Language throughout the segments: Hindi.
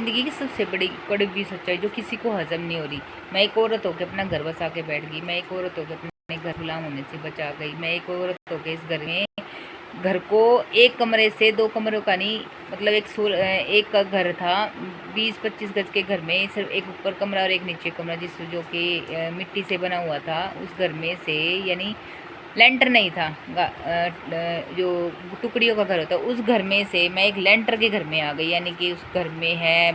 ज़िंदगी की सबसे बड़ी कड़वी सच्चाई जो किसी को हजम नहीं हो रही। मैं एक औरत होकर अपना घर बसा के बैठ गई, मैं एक औरत होकर अपने घर गुलाम होने से बचा गई, मैं एक औरत होकर इस घर में घर को एक कमरे से दो कमरों का नहीं, मतलब एक का घर था 20-25 गज के घर में सिर्फ एक ऊपर कमरा और एक नीचे कमरा, जिस जो कि मिट्टी से बना हुआ था। उस घर में से यानी लेंटर नहीं था, जो टुकड़ियों का घर होता है उस घर में से मैं एक लेंटर के घर में आ गई। यानी कि उस घर में है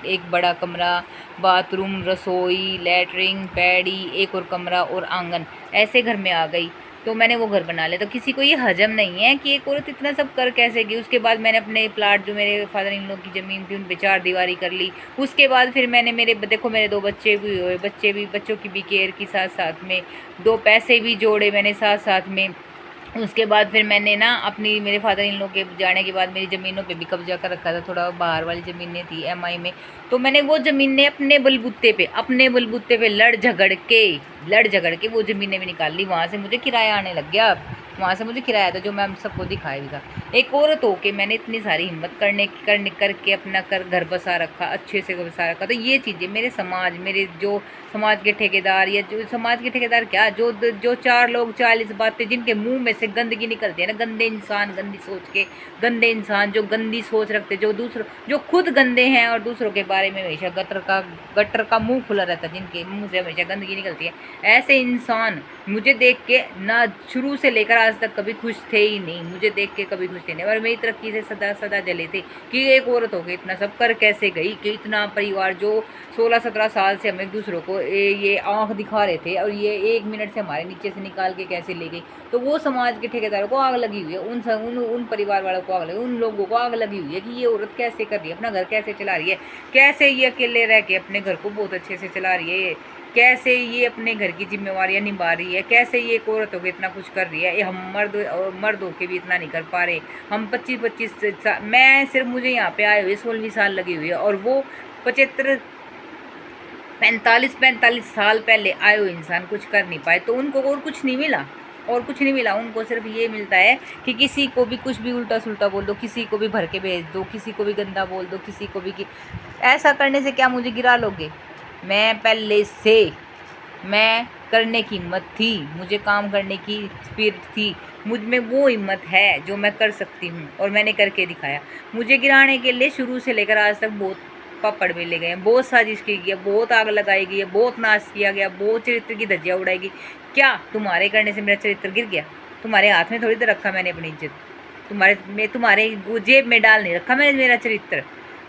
एक बड़ा कमरा, बाथरूम, रसोई, लैटरिन, पैडी, एक और कमरा और आंगन, ऐसे घर में आ गई। तो मैंने वो घर बना लिया। तो किसी को ये हजम नहीं है कि एक औरत इतना सब कर कैसे गई। उसके बाद मैंने अपने प्लाट, जो मेरे फादर इन लोग की ज़मीन थी, उन पे 4 दीवारी कर ली। उसके बाद फिर मैंने मेरे 2 बच्चे भी हुए, बच्चों की भी केयर की साथ साथ में, 2 पैसे भी जोड़े मैंने साथ साथ में। उसके बाद फिर मैंने ना मेरे फादर इन लोग के जाने के बाद मेरी ज़मीनों पे भी कब्जा कर रखा था, थोड़ा बाहर वाली ज़मीनें थी एमआई में। तो मैंने वो ज़मीनें अपने बलबूते पे लड़ झगड़ के वो ज़मीनें भी निकाल ली। वहाँ से मुझे किराया आने लग गया। वहाँ से मुझे किराया था, जो मैं हम सबको दिखाया भी था। एक औरत होके मैंने इतनी सारी हिम्मत करके अपना घर बसा रखा, अच्छे से बसा रखा। तो ये चीज़ें मेरे जो समाज के ठेकेदार, या जो समाज के ठेकेदार क्या, जो 4 लोग 40 बातें, जिनके मुंह में से गंदगी निकलती है ना, गंदे इंसान, गंदी सोच के गंदे इंसान, जो गंदी सोच रखते, जो खुद गंदे हैं और दूसरों के बारे में हमेशा गटर का मुंह खुला रहता है, जिनके मुंह से हमेशा गंदगी निकलती है, ऐसे इंसान मुझे देख के ना शुरू से लेकर आज तक कभी खुश थे ही नहीं। मुझे देख के कभी खुश थे नहीं, और मेरी तरक्की से सदा जले थे कि एक औरत हो गई इतना सब कर कैसे गई, कि इतना परिवार जो 16-17 साल से हम एक दूसरों को ये आंख दिखा रहे थे, और ये 1 मिनट से हमारे नीचे से निकाल के कैसे ले गई। तो वो समाज के ठेकेदारों को आग लगी हुई है, उन परिवार वालों को आग लगी, उन लोगों को आग लगी हुई है कि ये औरत कैसे कर रही है, अपना घर कैसे चला रही है, कैसे ये अकेले रह के अपने घर को बहुत अच्छे से चला रही है, कैसे ये अपने घर की जिम्मेवारियां निभा रही है, कैसे ये एक औरत होकर इतना कुछ कर रही है। ये हम मर्द होकर भी इतना नहीं कर पा रहे। हम 25 मैं सिर्फ, मुझे यहाँ पे आए हुए 16 साल लगी हुई है, और वो 45 साल पहले आए हुए इंसान कुछ कर नहीं पाए। तो उनको और कुछ नहीं मिला, उनको सिर्फ ये मिलता है कि किसी को भी कुछ भी उल्टा सुल्टा बोल दो, किसी को भी भर के भेज दो, किसी को भी गंदा बोल दो, किसी को भी ऐसा करने से क्या मुझे गिरा लोगे। मैं पहले से, मैं करने की हिम्मत थी, मुझे काम करने की स्पिरिट थी, मुझ में वो हिम्मत है जो मैं कर सकती हूँ, और मैंने करके दिखाया। मुझे गिराने के लिए शुरू से लेकर आज तक बहुत पापड़ बेले गए हैं, बहुत साजिश की गई है, बहुत आग लगाई गई है, बहुत नाश किया गया, बहुत चरित्र की धज्जियाँ उड़ाई गई। क्या तुम्हारे करने से मेरा चरित्र गिर गया? तुम्हारे हाथ में थोड़ी देर रखा मैंने अपनी इज्जत, तुम्हारे जेब में डाल नहीं रखा मैंने मेरा चरित्र,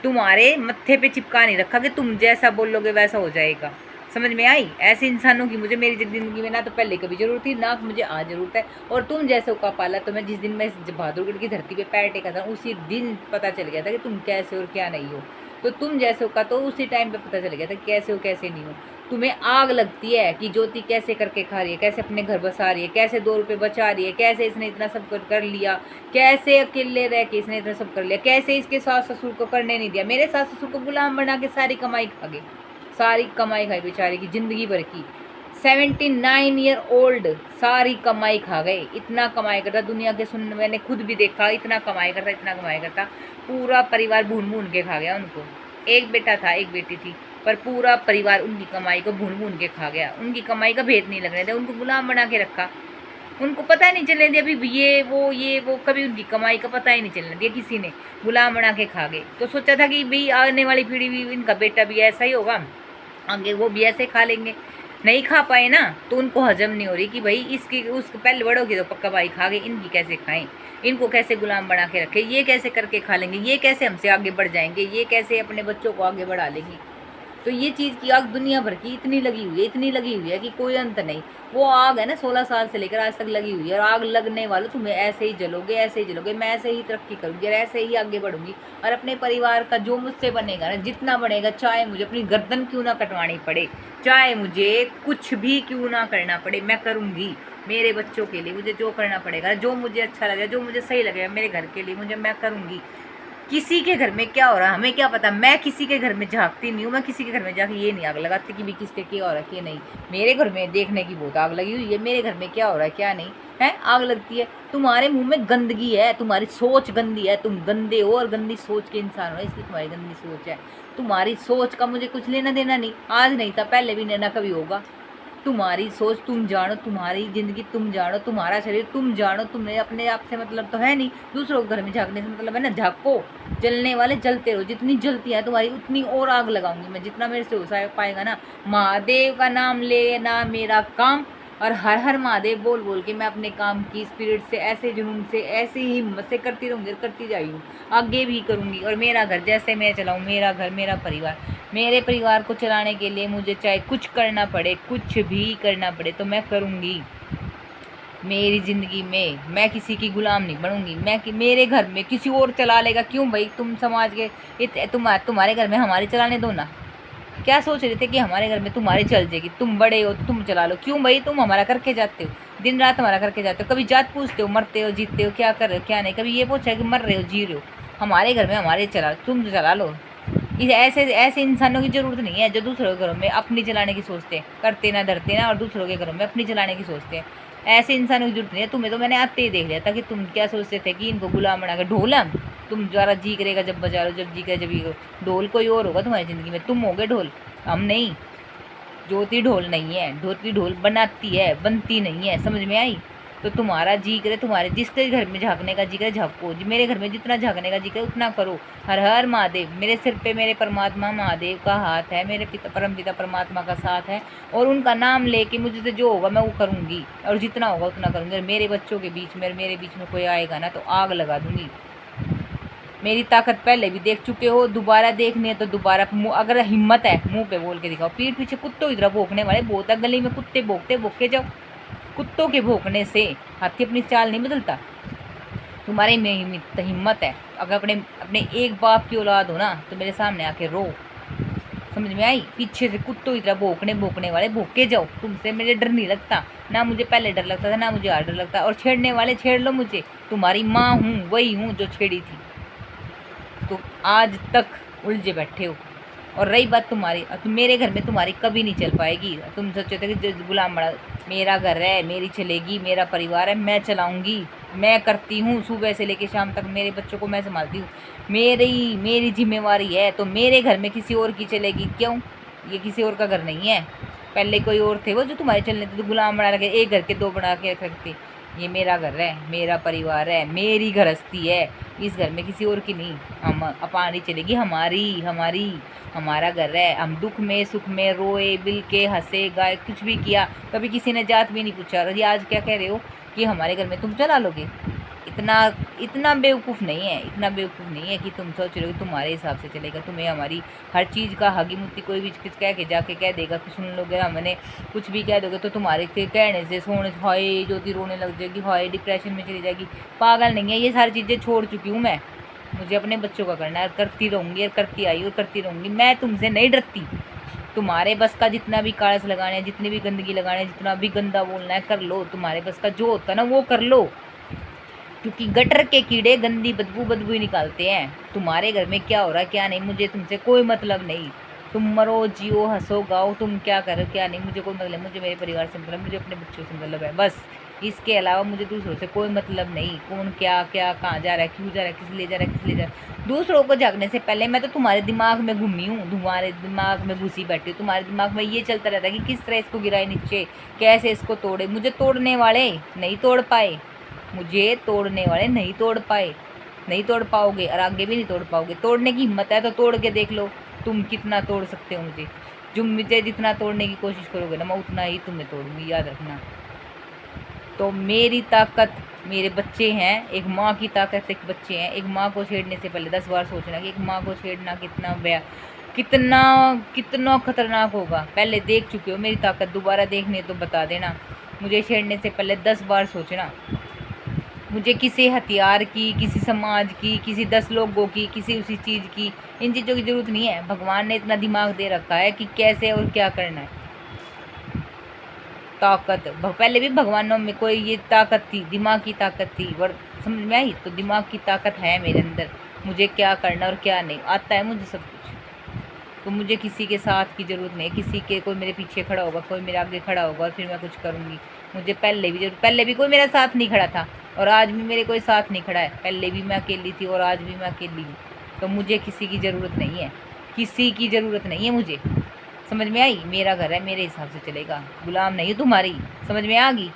तुम्हारे मत्थे पे चिपका नहीं रखा कि तुम जैसा बोलोगे वैसा हो जाएगा। समझ में आई? ऐसे इंसानों की मुझे मेरी ज़िंदगी में ना तो पहले कभी ज़रूरत थी, ना मुझे आज ज़रूरत है। और तुम जैसों का पाला, तो मैं जिस दिन मैं बहादुरगढ़ की धरती पे पैर टेका था, उसी दिन पता चल गया था कि तुम कैसे और क्या नहीं हो। तो तुम जैसों का तो उसी टाइम पे पता चल गया था कैसे हो कैसे नहीं हो। तुम्हें आग लगती है कि ज्योति कैसे करके खा रही है, कैसे अपने घर बसा रही है, कैसे 2 रुपये बचा रही है, कैसे इसने इतना सब कर लिया, कैसे अकेले रह के इसने इतना सब कर लिया, कैसे इसके सास ससुर को करने नहीं दिया। मेरे सास ससुर को गुलाम बना के सारी कमाई खा गए, सारी कमाई खाई बेचारे की ज़िंदगी भर की। 79 ईयर ओल्ड सारी कमाई खा गए। इतना कमाई करता, दुनिया के मैंने खुद भी देखा, इतना कमाई करता, पूरा परिवार भून भून के खा गया उनको। एक बेटा था, एक बेटी थी, पर पूरा परिवार उनकी कमाई को भून भून के खा गया। उनकी कमाई का भेद नहीं लगने दिया, उनको गुलाम बना के रखा। उनको पता नहीं चलने दिया अभी ये वो कभी उनकी कमाई का पता ही नहीं चलने दिया किसी ने, गुलाम बना के खा गए। तो सोचा था कि भाई आने वाली पीढ़ी भी, इनका बेटा भी ऐसा ही होगा, आगे वो भी ऐसे खा लेंगे। नहीं खा पाए ना, तो उनको हजम नहीं हो रही कि भाई उसके पहले बड़ों की तो पक्का भाई खा गए, इनकी कैसे खाएं, इनको कैसे गुलाम बना के रखें, ये कैसे करके खा लेंगे, ये कैसे हमसे आगे बढ़ जाएंगे, ये कैसे अपने बच्चों को आगे बढ़ा लेंगी। तो ये चीज़ की आग दुनिया भर की इतनी लगी हुई है कि कोई अंत नहीं। वो आग है ना 16 साल से लेकर आज तक लगी हुई है, और आग लगने वालों तुम्हें ऐसे ही जलोगे, मैं ऐसे ही तरक्की करूँगी और ऐसे ही आगे बढ़ूंगी। और अपने परिवार का जो मुझसे बनेगा ना, जितना बनेगा, चाहे मुझे अपनी गर्दन क्यों ना कटवानी पड़े, चाहे मुझे कुछ भी क्यों ना करना पड़े, मैं करूँगी। मेरे बच्चों के लिए मुझे जो करना पड़ेगा, जो मुझे अच्छा लगे, जो मुझे सही लगेगा, मेरे घर के लिए मैं करूँगी। किसी के घर में क्या हो रहा है हमें क्या पता। मैं किसी के घर में झांकती नहीं हूँ, मैं किसी के घर में जाके ये नहीं आग लगाती कि भी किसके क्या हो रहा है क्या नहीं। मेरे घर में देखने की बहुत आग लगी हुई है, मेरे घर में क्या हो रहा है क्या नहीं है आग लगती है। तुम्हारे मुंह में गंदगी है, तुम्हारी सोच गंदी है, तुम गंदे हो और गंदी सोच के इंसान हो, इसलिए तुम्हारी गंदी सोच है। तुम्हारी सोच का मुझे कुछ लेना देना नहीं, आज नहीं था, पहले भी नहीं ना कभी होगा। तुम्हारी सोच तुम जानो, तुम्हारी ज़िंदगी तुम जानो, तुम्हारा शरीर तुम जानो, तुम्हें अपने आप से मतलब तो है नहीं, दूसरों के घर में झाँकने से मतलब है ना। झाँको, जलने वाले जलते रहो, जितनी जलती है तुम्हारी उतनी और आग लगाऊंगी मैं, जितना मेरे से हो पाएगा ना। महादेव का नाम लेना मेरा काम, और हर हर महादेव बोल बोल के मैं अपने काम की स्पिरिट से ऐसे जुनून से ऐसे ही हिम्मत से करती रहूँगी, करती जाई हूँ, आगे भी करूँगी। और मेरा घर जैसे मैं चलाऊँ, मेरा घर मेरा परिवार, मेरे परिवार को चलाने के लिए मुझे चाहे कुछ करना पड़े, कुछ भी करना पड़े तो मैं करूँगी। मेरी ज़िंदगी में मैं किसी की गुलाम नहीं बनूंगी। मैं कि मेरे घर में किसी और चला लेगा, क्यों भाई? तुम समाज के तुम्हारे घर में हमारे चलाने दो ना। क्या सोच रहे थे कि हमारे घर में तुम्हारी चल जाएगी, तुम बड़े हो तो तुम चला लो, क्यों भाई? तुम हमारा करके जाते हो, दिन रात हमारा करके जाते हो, कभी जात पूछते हो, मरते हो जीतते हो, क्या कर रहे हो क्या नहीं, कभी ये पूछा है कि मर रहे हो जी रहे हो? हमारे घर में हमारे चला, तुम चला लो। इस ऐसे ऐसे इंसानों की ज़रूरत नहीं है जो दूसरों के घरों में अपनी चलाने की सोचते हैं, करते ना धरते ना, और दूसरों के घरों में अपनी चलाने की सोचते हैं। ऐसे इंसानों की जरूरत नहीं है। तुम्हें तो मैंने आते ही देख लिया था कि तुम क्या सोचते थे कि इनको गुलाम बना कर ढोल हम। तुम द्वारा जी करेगा जब बजा लो, जब जी करे जब ये ढोल कोई और होगा तुम्हारी ज़िंदगी में, तुम होगे ढोल, हम नहीं। ज्योति ढोल नहीं है, ज्योति ढोल बनाती है, बनती नहीं है, समझ में आई? तो तुम्हारा जी करे, तुम्हारे जिसके घर में झाँकने का जी करे झाँको, मेरे घर में जितना झाँकने का जी करे उतना करो। हर हर महादेव, मेरे सिर पे मेरे परमात्मा महादेव का हाथ है, मेरे पिता परम पिता परमात्मा का साथ है, और उनका नाम लेके मुझसे जो होगा मैं वो करूँगी, और जितना होगा उतना करूँगी। मेरे बच्चों के बीच में, मेरे बीच में कोई आएगा ना तो आग लगा दूँगी। मेरी ताकत पहले भी देख चुके हो, दोबारा देखनी है तो दोबारा, अगर हिम्मत है मुंह पे बोल के दिखाओ। पीठ पीछे कुत्तों की तरह भौंकने वाले बहुत है, गली में कुत्ते भौंकते भौंके जाओ। कुत्तों के भौंकने से हाथी अपनी चाल नहीं बदलता। तुम्हारे में हिम्मत है, अगर अपने अपने एक बाप की औलाद हो ना तो मेरे सामने आके रो, समझ में आई? पीछे से कुत्तों की तरह भौंकने वाले भौंके जाओ। तुमसे मुझे डर नहीं लगता, ना मुझे पहले डर लगता था ना मुझे आज डर लगता। और छेड़ने वाले छेड़ लो मुझे, तुम्हारी माँ हूँ, वही हूँ जो छेड़ी थी। तो आज तक उलझे बैठे हो। और रही बात तुम्हारी, तो मेरे घर में तुम्हारी कभी नहीं चल पाएगी। तुम सोचते थे कि गुलाम बड़ा, मेरा घर है, मेरी चलेगी, मेरा परिवार है, मैं चलाऊंगी, मैं करती हूँ सुबह से लेकर शाम तक, मेरे बच्चों को मैं संभालती हूँ, मेरी जिम्मेवारी है। तो मेरे घर में किसी और की चलेगी क्यों? ये किसी और का घर नहीं है। पहले कोई और थे वो जो तुम्हारे चलने थे, तो गुलाम बना रखे, एक घर के दो बना के रखते। ये मेरा घर है, मेरा परिवार है, मेरी गृहस्थी है, इस घर में किसी और की नहीं। हम अपनी चलेगी, हमारी हमारी हमारा घर है। हम दुख में सुख में रोए बिल के हंसे गाए, कुछ भी किया, कभी किसी ने जात भी नहीं पूछा। और ये आज क्या कह रहे हो कि हमारे घर में तुम चला लोगे? इतना इतना बेवकूफ़ नहीं है, इतना बेवकूफ़ नहीं है कि तुम सोच रहे हो कि तुम्हारे हिसाब से चलेगा। तुम्हें हमारी हर चीज़ का हगी मुत्ती कोई भी चीज़ कह के जाके कह देगा कि सुन लोगे, हमने कुछ भी कह दोगे तो तुम्हारे के कहने से सोने हाय ज्योति रोने लग जाएगी, हाय डिप्रेशन में चली जाएगी। पागल नहीं है, ये सारी चीज़ें छोड़ चुकी हूँ मैं। मुझे अपने बच्चों का करना है, करती रहूँगी और करती आई और करती रहूँगी। मैं तुमसे नहीं डरती। तुम्हारे बस का जितना भी कागज़ लगाना है, जितनी भी गंदगी लगाना है, जितना भी गंदा बोलना है कर लो। तुम्हारे बस का जो होता है ना वो कर लो, क्योंकि गटर के कीड़े गंदी बदबू ही निकालते हैं। तुम्हारे घर में क्या हो रहा है क्या नहीं, मुझे तुमसे कोई मतलब नहीं। तुम मरो जियो हंसो गाओ, तुम क्या करो क्या नहीं, मुझे कोई मतलब। मुझे मेरे परिवार से मतलब, मुझे अपने बच्चों से मतलब है बस। इसके अलावा मुझे दूसरों से कोई मतलब नहीं। कौन क्या क्या कहाँ जा रहा है, क्यों जा रहा है, किस ले जा रहा है, किस ले जा रहा है। दूसरों को जागने से पहले मैं तो तुम्हारे दिमाग में घूमी हूँ, तुम्हारे दिमाग में घुसी बैठी हूँ। तुम्हारे दिमाग में ये चलता रहता है कि किस तरह इसको गिराए नीचे, कैसे इसको तोड़े। मुझे तोड़ने वाले नहीं तोड़ पाए, मुझे तोड़ने वाले नहीं तोड़ पाए, नहीं तोड़ पाओगे और आगे भी नहीं तोड़ पाओगे। तोड़ने की हिम्मत है तो तोड़ के देख लो तुम कितना तोड़ सकते हो मुझे। जो मुझे जितना तोड़ने की कोशिश करोगे ना मैं उतना ही तुम्हें तोड़ूंगी, याद रखना। तो मेरी ताकत मेरे बच्चे हैं, एक माँ की ताकत एक बच्चे हैं। एक माँ को छेड़ने से पहले 10 बार सोचना कि एक माँ को छेड़ना कितना कितना खतरनाक होगा। पहले देख चुके हो मेरी ताकत, दोबारा देखने तो बता देना। मुझे छेड़ने से पहले 10 बार सोचना। मुझे किसी हथियार की, किसी समाज की, किसी 10 लोगों की, किसी उसी चीज़ की, इन चीज़ों की ज़रूरत नहीं है। भगवान ने इतना दिमाग दे रखा है कि कैसे और क्या करना है। ताकत पहले भी भगवानों में कोई ये ताकत थी, दिमाग की ताकत थी, समझ में आई? तो दिमाग की ताकत है मेरे अंदर। मुझे क्या करना और क्या नहीं आता है, मुझे सब कुछ। तो मुझे किसी के साथ की ज़रूरत नहीं है, किसी के कोई मेरे पीछे खड़ा होगा, कोई मेरे आगे खड़ा होगा और फिर मैं कुछ करूँगी। मुझे पहले भी कोई मेरा साथ नहीं खड़ा था और आज भी मेरे कोई साथ नहीं खड़ा है। पहले भी मैं अकेली थी और आज भी मैं अकेली हूँ। तो मुझे किसी की ज़रूरत नहीं है, किसी की ज़रूरत नहीं है मुझे। समझ में आई? मेरा घर है, मेरे हिसाब से चलेगा, गुलाम नहीं तुम्हारी। समझ में आ गई?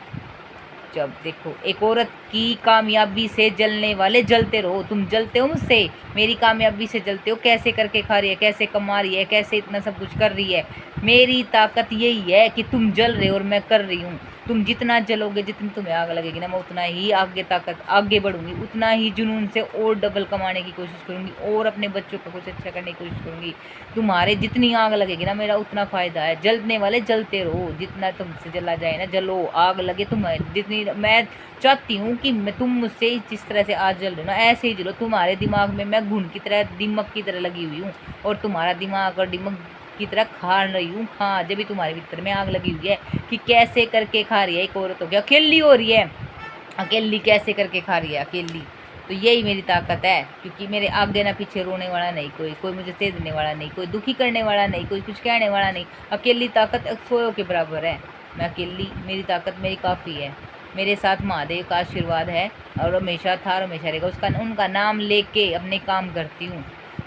जब देखो, एक औरत की कामयाबी से जलने वाले जलते रहो। तुम जलते हो मुझसे, मेरी कामयाबी से जलते हो। कैसे करके खा रही है, कैसे कमा रही है, कैसे इतना सब कुछ कर रही है। मेरी ताकत यही है कि तुम जल रहे हो और मैं कर रही हूँ। तुम जितना जलोगे, जितनी तुम्हें आग लगेगी ना, मैं उतना ही आगे बढ़ूंगी, उतना ही जुनून से और डबल कमाने की कोशिश करूंगी और अपने बच्चों का कुछ अच्छा करने की कोशिश करूंगी। तुम्हारे जितनी आग लगेगी ना, मेरा उतना फ़ायदा है। जलने वाले जलते रहो, जितना तुमसे जला जाए ना जलो, आग लगे तुम्हें जितनी। मैं चाहती हूँ कि मैं तुम मुझसे जिस तरह से आज जल रहे हो ना, ऐसे ही जलो। तुम्हारे दिमाग में मैं घुन की तरह, दिमक की तरह लगी हुई हूँ और तुम्हारा दिमाग और दिमक की तरह खा रही हूँ। हाँ, जब भी तुम्हारे भीतर में आग लगी हुई है कि कैसे करके खा रही है एक औरत हो गया, अकेली हो रही है, अकेली कैसे करके खा रही है, अकेली। तो यही मेरी ताकत है, क्योंकि मेरे आगे ना पीछे रोने वाला नहीं कोई, कोई मुझे दे देने वाला नहीं, कोई दुखी करने वाला नहीं, कोई कुछ कहने वाला नहीं। अकेली ताकत सोयो के बराबर है। मैं अकेली, मेरी ताकत मेरी काफ़ी है। मेरे साथ महादेव का आशीर्वाद है और हमेशा था और हमेशा रहेगा। उनका नाम लेके अपने काम करती हूँ,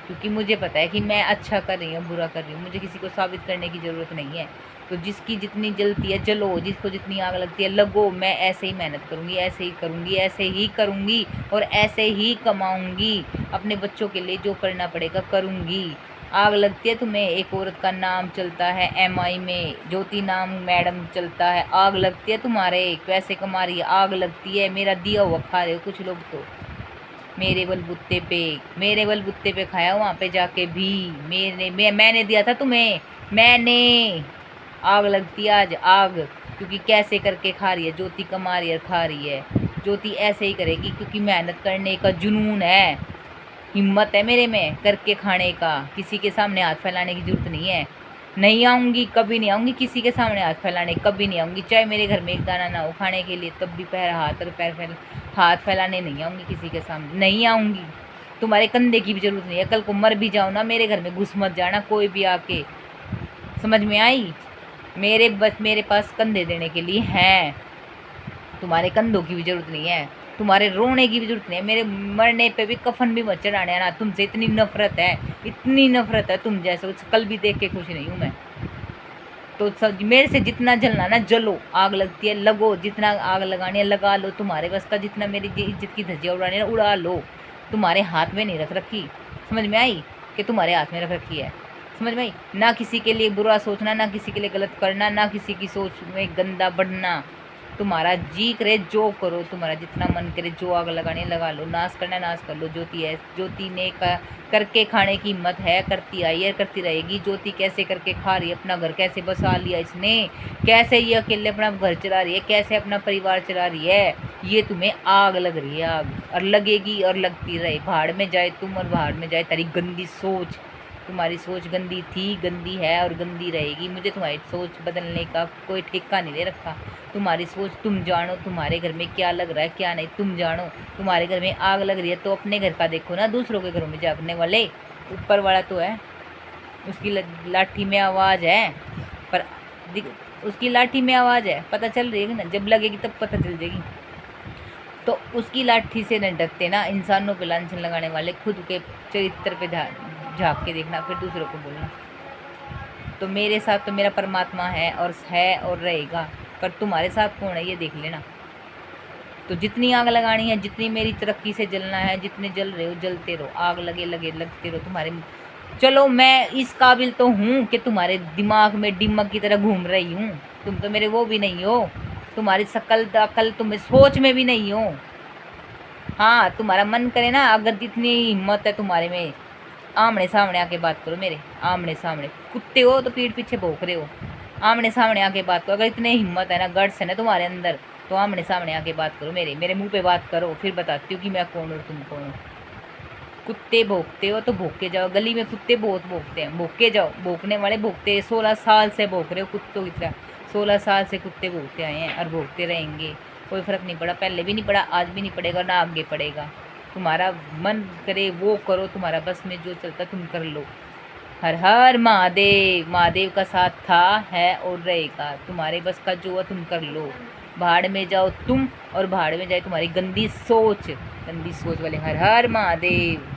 क्योंकि मुझे पता है कि मैं अच्छा कर रही हूँ, बुरा कर रही हूँ। मुझे किसी को साबित करने की ज़रूरत नहीं है। तो जिसकी जितनी जलती है जलो, जिसको जितनी आग लगती है लगो। मैं ऐसे ही मेहनत करूँगी, ऐसे ही करूँगी, ऐसे ही करूँगी और ऐसे ही कमाऊँगी। अपने बच्चों के लिए जो करना पड़ेगा करूँगी। आग लगती है तुम्हें, एक औरत का नाम चलता है MI में, ज्योति नाम मैडम चलता है। आग लगती है तुम्हारे, पैसे कमा रही है, आग लगती है। मेरा दिया हुआ खा रहे हो कुछ लोग तो, मेरे बलबुत्ते पे खाया वहाँ पे जाके भी। मैंने दिया था तुम्हें, मैंने। आग लगती है आज, आग। क्योंकि कैसे करके खा रही है ज्योति, कमा रही है, खा रही है ज्योति। ऐसे ही करेगी क्योंकि मेहनत करने का जुनून है, हिम्मत है मेरे में करके खाने का। किसी के सामने हाथ फैलाने की जरूरत नहीं है। नहीं आऊँगी, कभी नहीं आऊँगी किसी के सामने हाथ फैलाने, कभी नहीं आऊँगी। चाहे मेरे घर में एक दाना ना हो खाने के लिए, तब भी हाथ फैलाने नहीं आऊँगी किसी के सामने, नहीं आऊँगी। तुम्हारे कंधे की भी जरूरत नहीं है। कल को मर भी जाओ ना, मेरे घर में घुस मत जाना कोई भी आके। समझ में आई? मेरे पास कंधे देने के लिए हैं। तुम्हारे कंधों की भी जरूरत नहीं है, तुम्हारे रोने की भी जरूरत नहीं है। मेरे मरने पे भी कफन भी मत चढ़ाने आना। तुमसे इतनी नफरत है, इतनी नफरत है तुम जैसे, कल भी देख के खुश नहीं हूँ मैं। तो सब मेरे से जितना जलना ना जलो, आग लगती है लगो, जितना आग लगानी है लगा लो। तुम्हारे बस का जितना मेरी इज्जत की धज्जियाँ उड़ानी है उड़ा लो। तुम्हारे हाथ में नहीं रख रखी। समझ में आई कि तुम्हारे हाथ में रख रखी है? समझ में आई? ना किसी के लिए बुरा सोचना, ना किसी के लिए गलत करना, ना किसी की सोच में गंदा बढ़ना। तुम्हारा जी करे जो करो, तुम्हारा जितना मन करे, जो आग लगानी लगा लो, नाश करना नाश कर लो। ज्योति है, ज्योति ने करके खाने की हिम्मत है, करती आई है, करती रहेगी। ज्योति कैसे करके खा रही है, अपना घर कैसे बसा लिया इसने, कैसे ये अकेले अपना घर चला रही है, कैसे अपना परिवार चला रही है। ये तुम्हें आग लग रही है, आग, और लगेगी और लगती रहे। भाड़ में जाए तुम और भाड़ में जाए तेरी गंदी सोच। तुम्हारी सोच गंदी थी, गंदी है और गंदी रहेगी। मुझे तुम्हारी सोच बदलने का कोई ठेका नहीं दे रखा। तुम्हारी सोच तुम जानो, तुम्हारे घर में क्या लग रहा है क्या नहीं तुम जानो। तुम्हारे घर में आग लग रही है तो अपने घर का देखो ना, दूसरों के घरों में जागने वाले। ऊपर वाला तो है, उसकी लाठी में आवाज़ है, पर उसकी लाठी में आवाज़ है, पता चल रही है ना, जब लगेगी तब पता चल जाएगी। तो उसकी लाठी से न डरते ना इंसानों पर लांछन लगाने वाले, खुद के चरित्र पे झाँक के देखना, फिर दूसरों को बोलना। तो मेरे साथ तो मेरा परमात्मा है और रहेगा, पर तुम्हारे साथ कौन है ये देख लेना। तो जितनी आग लगानी है, जितनी मेरी तरक्की से जलना है, जितने जल रहे हो जलते रहो, आग लगे लगे लगते रहो तुम्हारे। चलो मैं इस काबिल तो हूँ कि तुम्हारे दिमाग में डिमक की तरह घूम रही हूँ। तुम तो मेरे वो भी नहीं हो, तुम्हारी शकल अकल तुम्हें सोच में भी नहीं हो। हाँ, तुम्हारा मन करे ना, अगर जितनी हिम्मत है तुम्हारे में, आमने सामने आके बात करो मेरे, आमने सामने। कुत्ते हो तो पीठ पीछे भौंक रहे हो, आमने सामने आके बात करो। अगर इतने हिम्मत है ना, गट्स है ना तुम्हारे अंदर, तो आमने सामने आके बात करो मेरे मुंह पे बात करो, फिर बताती हूँ कि मैं कौन और तुम कौन हो। कुत्ते भौंकते हो तो भौंक के जाओ, गली में कुत्ते बहुत भौंकते हैं, भौंक के जाओ। भौंकने वाले भौंकते, 16 साल से भौंक रहे हो कुत्तों की तरह। 16 साल से कुत्ते भौंकते आए हैं और भौंकते रहेंगे, कोई फ़र्क नहीं पड़ा, पहले भी नहीं पड़ा, आज भी नहीं पड़ेगा, ना आगे पड़ेगा। तुम्हारा मन करे वो करो, तुम्हारा बस में जो चलता तुम कर लो। हर हर महादेव। महादेव का साथ था, है और रहेगा। तुम्हारे बस का जो है तुम कर लो। भाड़ में जाओ तुम और भाड़ में जाए तुम्हारी गंदी सोच वाले। हर हर महादेव।